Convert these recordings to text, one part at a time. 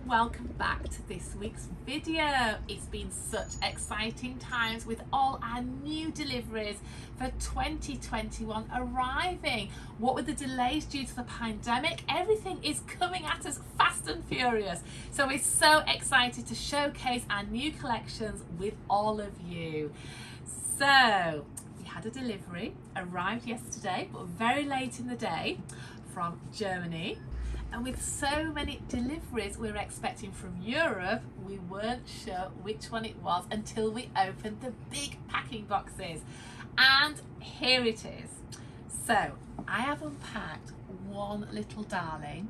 welcome back to this week's video. It's been such exciting times with all our new deliveries for 2021 arriving. What with the delays due to the pandemic, everything is coming at us fast and furious. So we're so excited to showcase our new collections with all of you. So we had a delivery, arrived yesterday, but very late in the day from Germany. And with so many deliveries we were expecting from Europe, we weren't sure which one it was until we opened the big packing boxes. And here it is. So I have unpacked one little darling,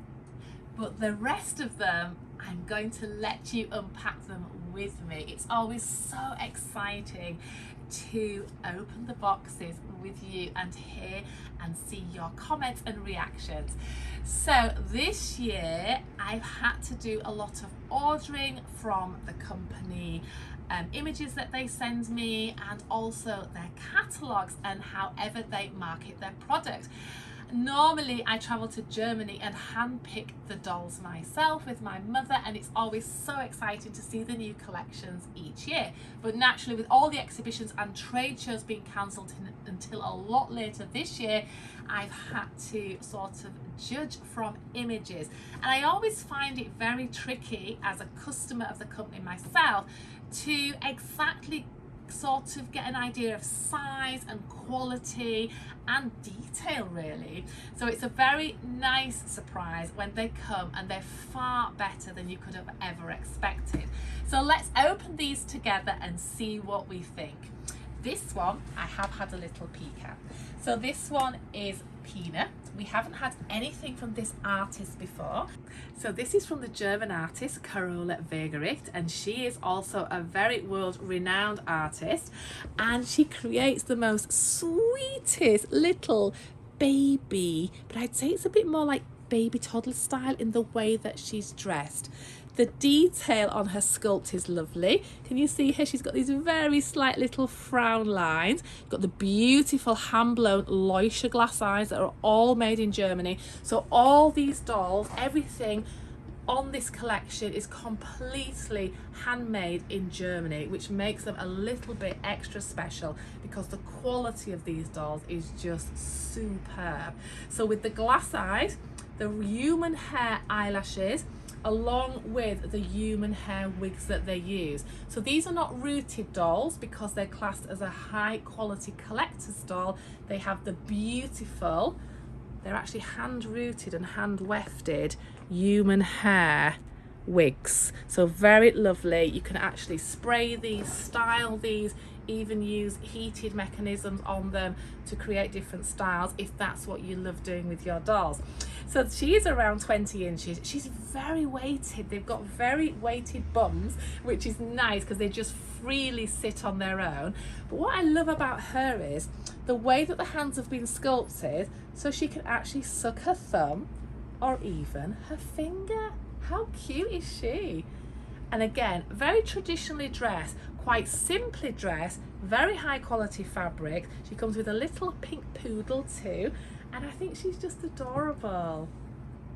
but the rest of them, I'm going to let you unpack them with me. It's always so exciting to open the boxes with you and hear and see your comments and reactions. So this year I've had to do a lot of ordering from the company, images that they send me, and also their catalogues and however they market their product. Normally I travel to Germany and handpick the dolls myself with my mother, and it's always so exciting to see the new collections each year. But naturally, with all the exhibitions and trade shows being cancelled until a lot later this year, I've had to sort of judge from images. And I always find it very tricky as a customer of the company myself to exactly sort of get an idea of size and quality and detail, really. So it's a very nice surprise when they come, and they're far better than you could have ever expected. So let's open these together and see what we think. This one I have had a little peek at. So this one is Pina. We haven't had anything from this artist before. So this is from the German artist Carola Wegerit, and she is also a very world-renowned artist, and she creates the most sweetest little baby, but I'd say it's a bit more like baby toddler style in the way that she's dressed. The detail on her sculpt is lovely. Can you see here? She's got these very slight little frown lines. Got the beautiful hand-blown Leuchter glass eyes that are all made in Germany. So all these dolls, everything on this collection is completely handmade in Germany, which makes them a little bit extra special because the quality of these dolls is just superb. So with the glass eyes, the human hair eyelashes, along with the human hair wigs that they use. So these are not rooted dolls because they're classed as a high quality collector's doll. They have the beautiful, they're actually hand rooted and hand wefted human hair wigs. So very lovely. You can actually spray these, style these, even use heated mechanisms on them to create different styles if that's what you love doing with your dolls. So she is around 20 inches. She's very weighted. They've got very weighted bums, which is nice because they just freely sit on their own. But what I love about her is the way that the hands have been sculpted, so she can actually suck her thumb or even her finger. How cute is she? And again, very traditionally dressed, quite simply dressed, very high quality fabric. She comes with a little pink poodle too, and I think she's just adorable.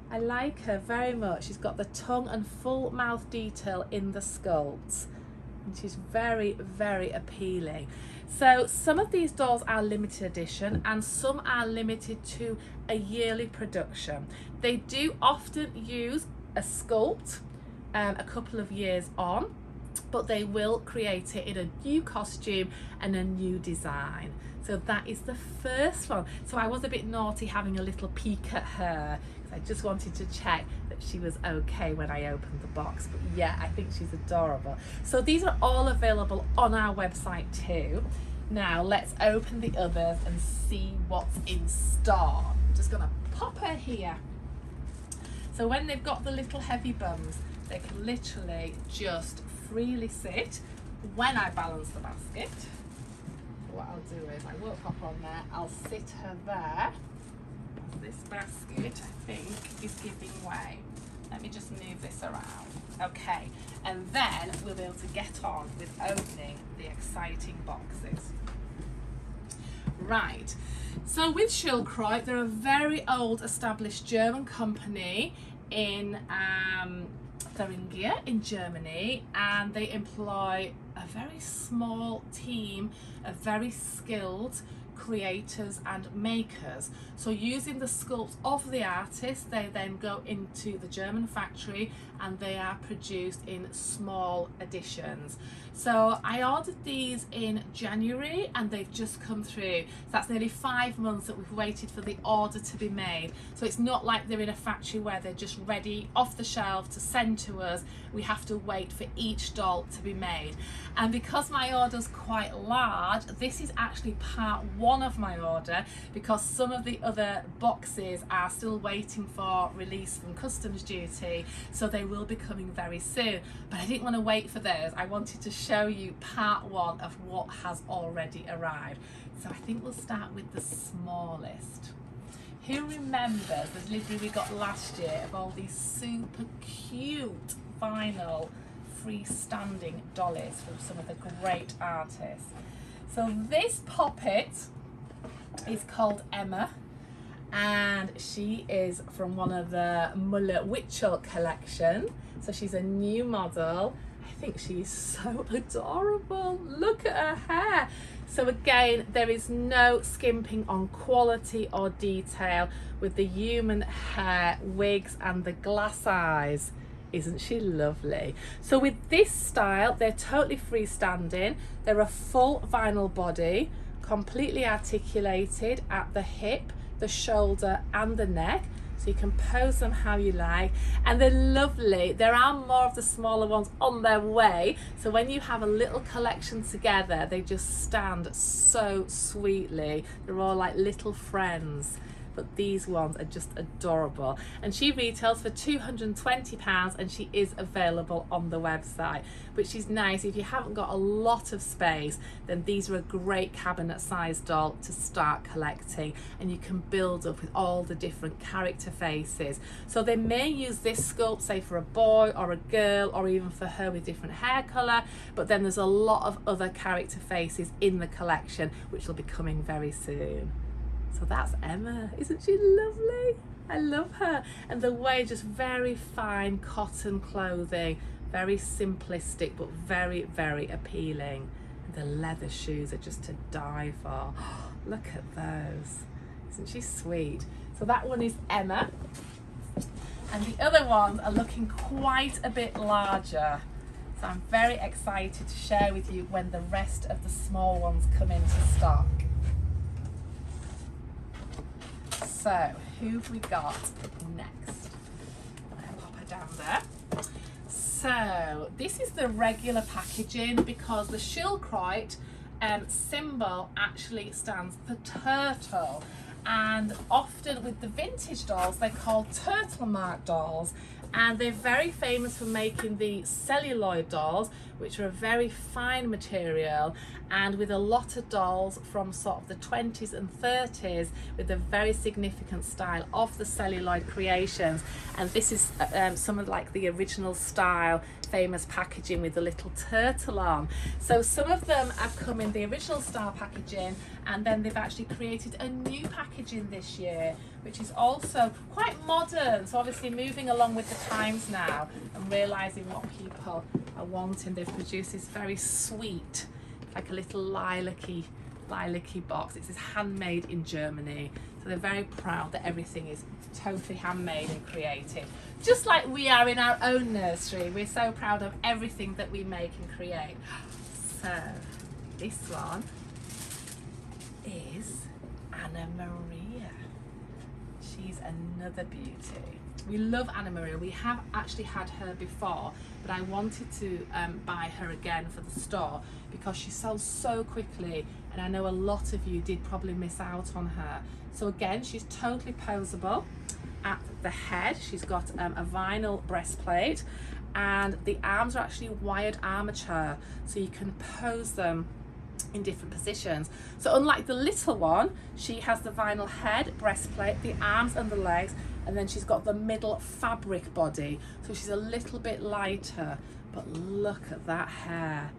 I like her very much. She's got the tongue and full mouth detail in the sculpt, and she's very, very appealing. So some of these dolls are limited edition and some are limited to a yearly production. They do often use a sculpt a couple of years on, but they will create it in a new costume and a new design. So that is the first one. So I was a bit naughty having a little peek at her because I just wanted to check that she was okay when I opened the box. But yeah, I think she's adorable. So these are all available on our website too. Now let's open the others and see what's in store. I'm just gonna pop her here. So when they've got the little heavy bums, they can literally just freely sit when I balance the basket. What I'll do is I won't pop on there, I'll sit her there. This basket, I think, is giving way. Let me just move this around. Okay, and then we'll be able to get on with opening the exciting boxes. Right, so with Schildkrot, they're a very old established German company in Thuringia in Germany, and they employ a very small team of very skilled creators and makers. So using the sculpts of the artist, they then go into the German factory and they are produced in small editions. So I ordered these in January and they've just come through. So that's nearly 5 months that we've waited for the order to be made. So it's not like they're in a factory where they're just ready off the shelf to send to us. We have to wait for each doll to be made. And because my order's quite large, this is actually part 1 of my order, because some of the other boxes are still waiting for release from customs duty, so they will be coming very soon. But I didn't want to wait for those. I wanted to show you part 1 of what has already arrived. So I think we'll start with the smallest. Who remembers the delivery we got last year of all these super cute vinyl freestanding dollies from some of the great artists? So this poppet is called Emma, and she is from one of the Müller-Witschel collection. So she's a new model. I think she's so adorable. Look at her hair. So again, there is no skimping on quality or detail with the human hair, wigs and the glass eyes. Isn't she lovely? So with this style, they're totally freestanding. They're a full vinyl body, completely articulated at the hip, the shoulder and the neck. So you can pose them how you like, and they're lovely. There are more of the smaller ones on their way, so when you have a little collection together, they just stand so sweetly. They're all like little friends. But these ones are just adorable, and she retails for £220 and she is available on the website, which is nice. If you haven't got a lot of space, then these are a great cabinet sized doll to start collecting, and you can build up with all the different character faces. So they may use this sculpt, say for a boy or a girl, or even for her with different hair colour, but then there's a lot of other character faces in the collection which will be coming very soon. So that's Emma. Isn't she lovely? I love her. And the way, just very fine cotton clothing, very simplistic but very, very appealing. And the leather shoes are just to die for. Oh, look at those. Isn't she sweet? So that one is Emma. And the other ones are looking quite a bit larger. So I'm very excited to share with you when the rest of the small ones come into stock. So, who've we got next? I'll pop her down there. So, this is the regular packaging, because the Schildkrot symbol actually stands for turtle. And often with the vintage dolls, they're called turtle mark dolls. And they're very famous for making the celluloid dolls, which are a very fine material, and with a lot of dolls from sort of the 20s and 30s with a very significant style of the celluloid creations. And this is some of like the original style, famous packaging with the little turtle on. So some of them have come in the original style packaging, and then they've actually created a new packaging this year, which is also quite modern. So obviously moving along with the times now and realizing what people are wanting, they've produced this very sweet, like a little lilac-y box. It says handmade in Germany. So they're very proud that everything is totally handmade and created. Just like we are in our own nursery. We're so proud of everything that we make and create. So this one is Anna Maria. She's another beauty. We love Anna Maria. We have actually had her before, but I wanted to buy her again for the store because she sells so quickly, and I know a lot of you did probably miss out on her. So again, she's totally posable. At the head, she's got a vinyl breastplate, and the arms are actually wired armature, so you can pose them in different positions. So unlike the little one, she has the vinyl head, breastplate, the arms and the legs, and then she's got the middle fabric body, so she's a little bit lighter. But look at that hair.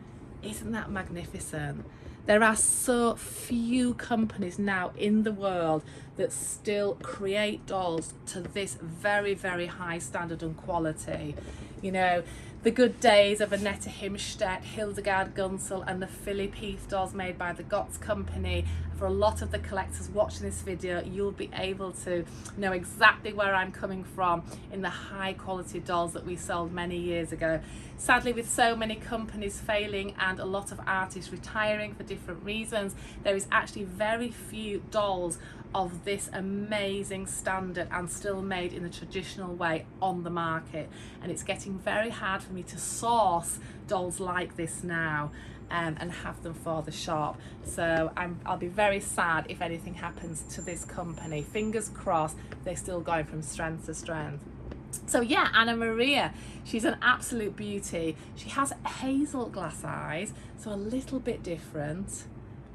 Isn't that magnificent? There are so few companies now in the world that still create dolls to this very, very high standard and quality. You know, the good days of Annette Himstedt, Hildegard Gunsel and the Philip Heath dolls made by the Gotts Company. For a lot of the collectors watching this video, you'll be able to know exactly where I'm coming from in the high quality dolls that we sold many years ago. Sadly, with so many companies failing and a lot of artists retiring for different reasons, there is actually very few dolls of this amazing standard and still made in the traditional way on the market, and it's getting very hard for me to source dolls like this now and have them for the shop. So I'll be very sad if anything happens to this company. Fingers crossed they're still going from strength to strength. So yeah, Anna Maria, she's an absolute beauty. She has hazel glass eyes, so a little bit different.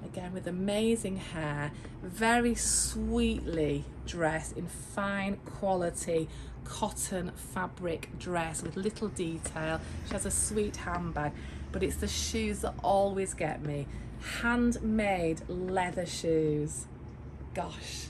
Again, with amazing hair, very sweetly dressed in fine quality cotton fabric dress with little detail. She has a sweet handbag, but it's the shoes that always get me. Handmade leather shoes. Gosh,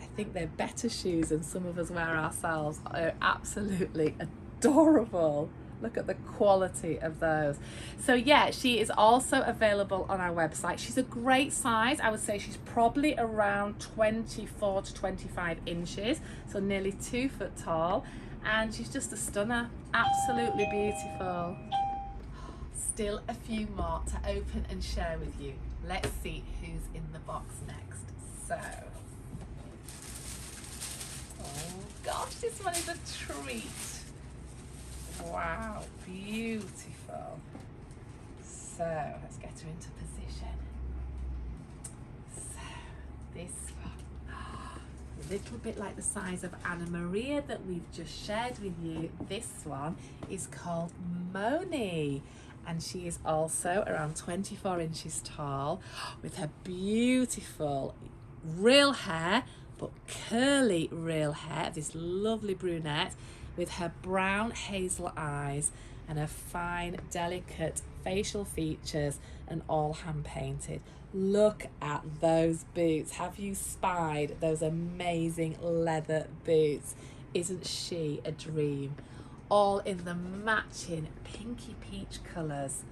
I think they're better shoes than some of us wear ourselves. They're absolutely adorable. Look at the quality of those. So yeah, she is also available on our website. She's a great size. I would say she's probably around 24 to 25 inches, so nearly 2 foot tall, and she's just a stunner. Absolutely beautiful. Still a few more to open and share with you. Let's see who's in the box next. So, oh gosh, this one is a treat. Wow, beautiful. So let's get her into position. So this one, a little bit like the size of Anna Maria that we've just shared with you. This one is called Moni, and she is also around 24 inches tall with her beautiful real hair, but curly real hair, this lovely brunette, with her brown hazel eyes and her fine, delicate facial features, and all hand painted. Look at those boots. Have you spied those amazing leather boots? Isn't she a dream? All in the matching pinky peach colours.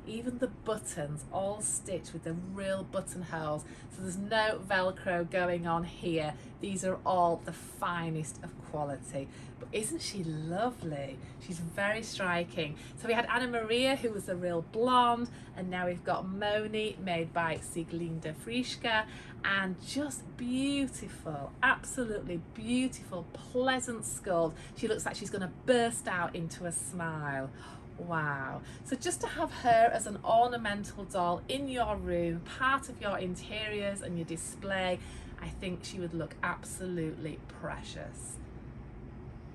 Even the buttons all stitched with the real buttonholes, so there's no Velcro going on here. These are all the finest of quality. But isn't she lovely? She's very striking. So we had Anna Maria, who was the real blonde, and now we've got Moni, made by Sieglinde Frischke, and just beautiful, absolutely beautiful, pleasant sculpt. She looks like she's going to burst out into a smile. Wow. So just to have her as an ornamental doll in your room, part of your interiors and your display, I think she would look absolutely precious.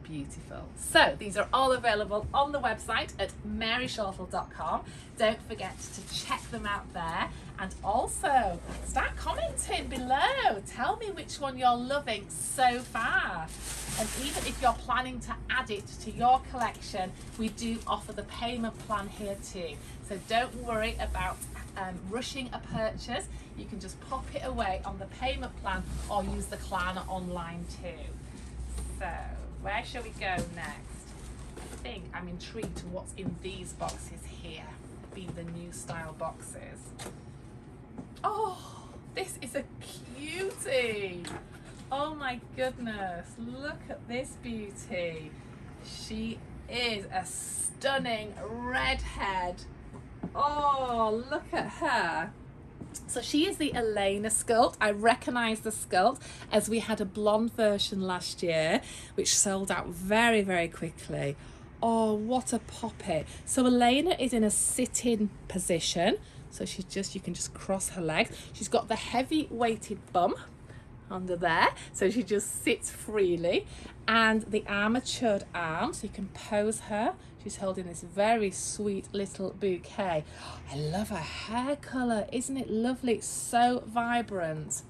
Beautiful. So these are all available on the website at maryshortle.com. Don't forget to check them out there, and also start commenting below. Tell me which one you're loving so far, and even if you're planning to add it to your collection, we do offer the payment plan here too, so don't worry about rushing a purchase. You can just pop it away on the payment plan or use the Klarna online too. So where shall we go next? I think I'm intrigued to what's in these boxes here, being the new style boxes. Oh, this is a cutie. Oh my goodness, look at this beauty. She is a stunning redhead. Oh, look at her. So she is the Elena sculpt. I recognise the sculpt as we had a blonde version last year, which sold out very, very quickly. Oh, what a poppet. So Elena is in a sitting position. So she's just, you can just cross her legs. She's got the heavy weighted bum under there, so she just sits freely, and the armatured arm, so you can pose her. She's holding this very sweet little bouquet. I love her hair colour. Isn't it lovely? It's so vibrant.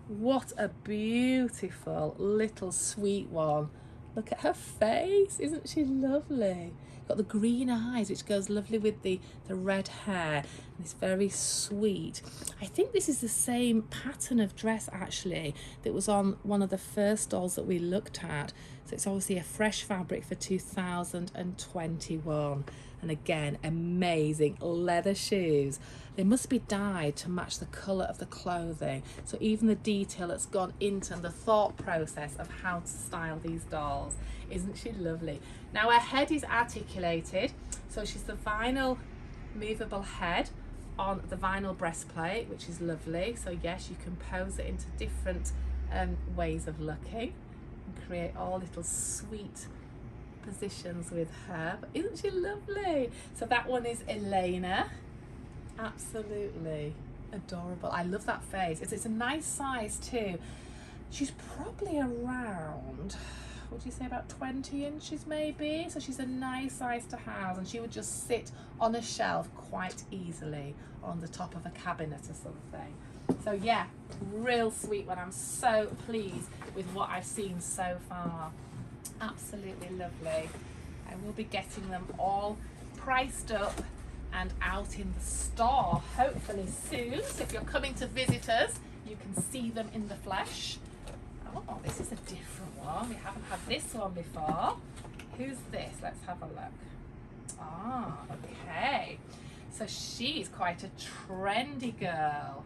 What a beautiful little sweet one. Look at her face. Isn't she lovely? Got the green eyes, which goes lovely with the red hair, and it's very sweet. I think this is the same pattern of dress actually that was on one of the first dolls that we looked at. So it's obviously a fresh fabric for 2021. And again, amazing leather shoes. They must be dyed to match the colour of the clothing. So even the detail that's gone into the thought process of how to style these dolls. Isn't she lovely? Now her head is articulated. So she's the vinyl movable head on the vinyl breastplate, which is lovely. So yes, you can pose it into different ways of looking and create all little sweet positions with her. But isn't she lovely? So that one is Elena. Absolutely adorable. I love that face. It's a nice size too. She's probably around, would you say about 20 inches maybe? So she's a nice size to house, and she would just sit on a shelf quite easily on the top of a cabinet or something. So yeah, real sweet one. I'm so pleased with what I've seen so far. Absolutely lovely. I will be getting them all priced up and out in the store hopefully soon. So if you're coming to visit us, you can see them in the flesh. Oh, this is a different one. We haven't had this one before. Who's this? Let's have a look. Ah, okay. So she's quite a trendy girl.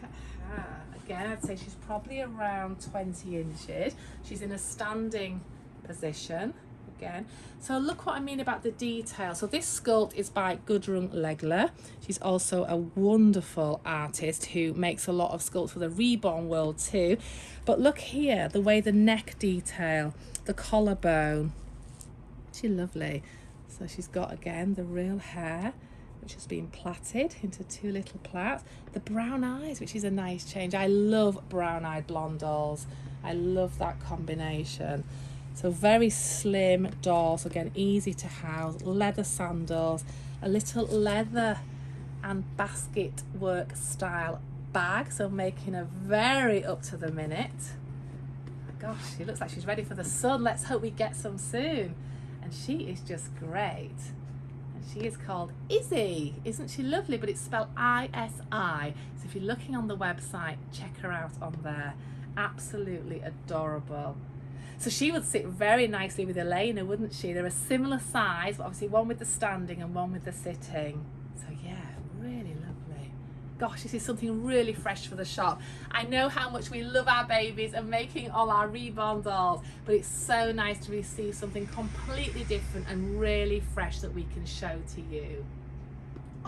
Look at her. Again, I'd say she's probably around 20 inches. She's in a standing position again. So look what I mean about the detail. So this sculpt is by Gudrun Legler. She's also a wonderful artist who makes a lot of sculpts for the reborn world too. But look here, the way the neck detail, the collarbone. She's lovely. So she's got again the real hair, which has been plaited into two little plaits. The brown eyes, which is a nice change. I love brown-eyed blonde dolls. I love that combination. So very slim dolls, again, easy to house. Leather sandals, a little leather and basket work style bag. So making her very up to the minute. Gosh, she looks like she's ready for the sun. Let's hope we get some soon. And she is just great. She is called Izzy. Isn't she lovely? But it's spelled I-S-I. So if you're looking on the website, check her out on there. Absolutely adorable. So she would sit very nicely with Elena, wouldn't she? They're a similar size, but obviously one with the standing and one with the sitting. So yeah, really lovely. Gosh, this is something really fresh for the shop. I know how much we love our babies and making all our reborn dolls, but it's so nice to receive something completely different and really fresh that we can show to you.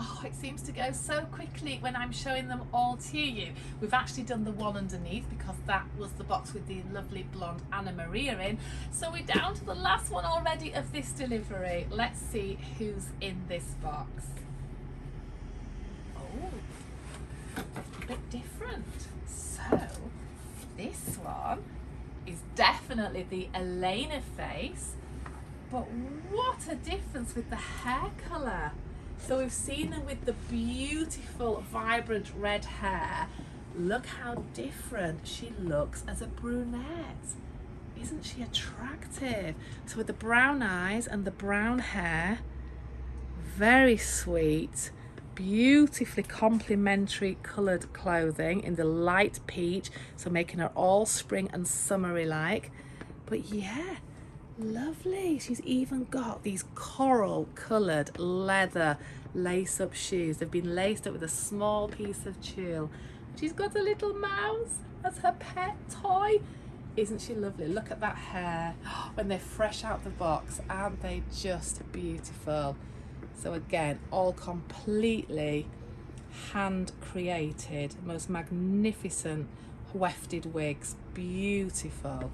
Oh, it seems to go so quickly when I'm showing them all to you. We've actually done the one underneath because that was the box with the lovely blonde Anna Maria in. So we're down to the last one already of this delivery. Let's see who's in this box. Oh, a bit different. So this one is definitely the Elena face, but what a difference with the hair colour. So we've seen them with the beautiful vibrant red hair. Look how different she looks as a brunette. Isn't she attractive? So with the brown eyes and the brown hair, very sweet, beautifully complementary coloured clothing in the light peach, so making her all spring and summery like. But yeah, lovely. She's even got these coral coloured leather lace-up shoes. They've been laced up with a small piece of tulle. She's got a little mouse as her pet toy. Isn't she lovely? Look at that hair when they're fresh out the box. Aren't they just beautiful? So again, all completely hand created, most magnificent wefted wigs. Beautiful.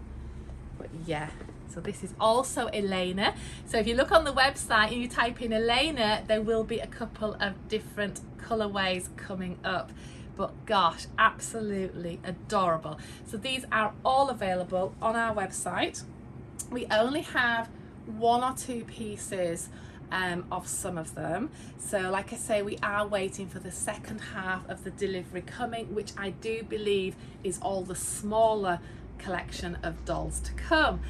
But yeah, so this is also Elena. So if you look on the website and you type in Elena, there will be a couple of different colorways coming up. But gosh, absolutely adorable. So these are all available on our website. We only have 1 or 2 pieces of some of them. So like I say, we are waiting for the second half of the delivery coming, which I do believe is all the smaller collection of dolls to come.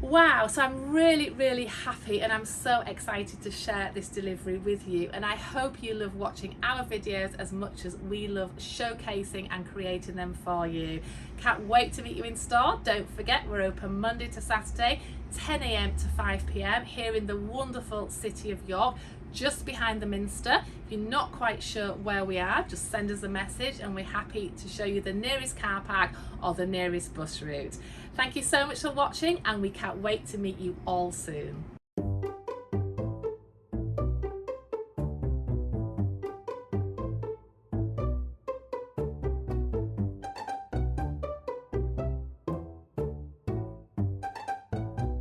Wow, so I'm really happy and I'm so excited to share this delivery with you, and I hope you love watching our videos as much as we love showcasing and creating them for you. Can't wait to meet you in store. Don't forget, we're open Monday to Saturday, 10 AM to 5 PM here in the wonderful city of York, just behind the Minster. If you're not quite sure where we are, just send us a message and we're happy to show you the nearest car park or the nearest bus route. Thank you so much for watching, and we can't wait to meet you all soon.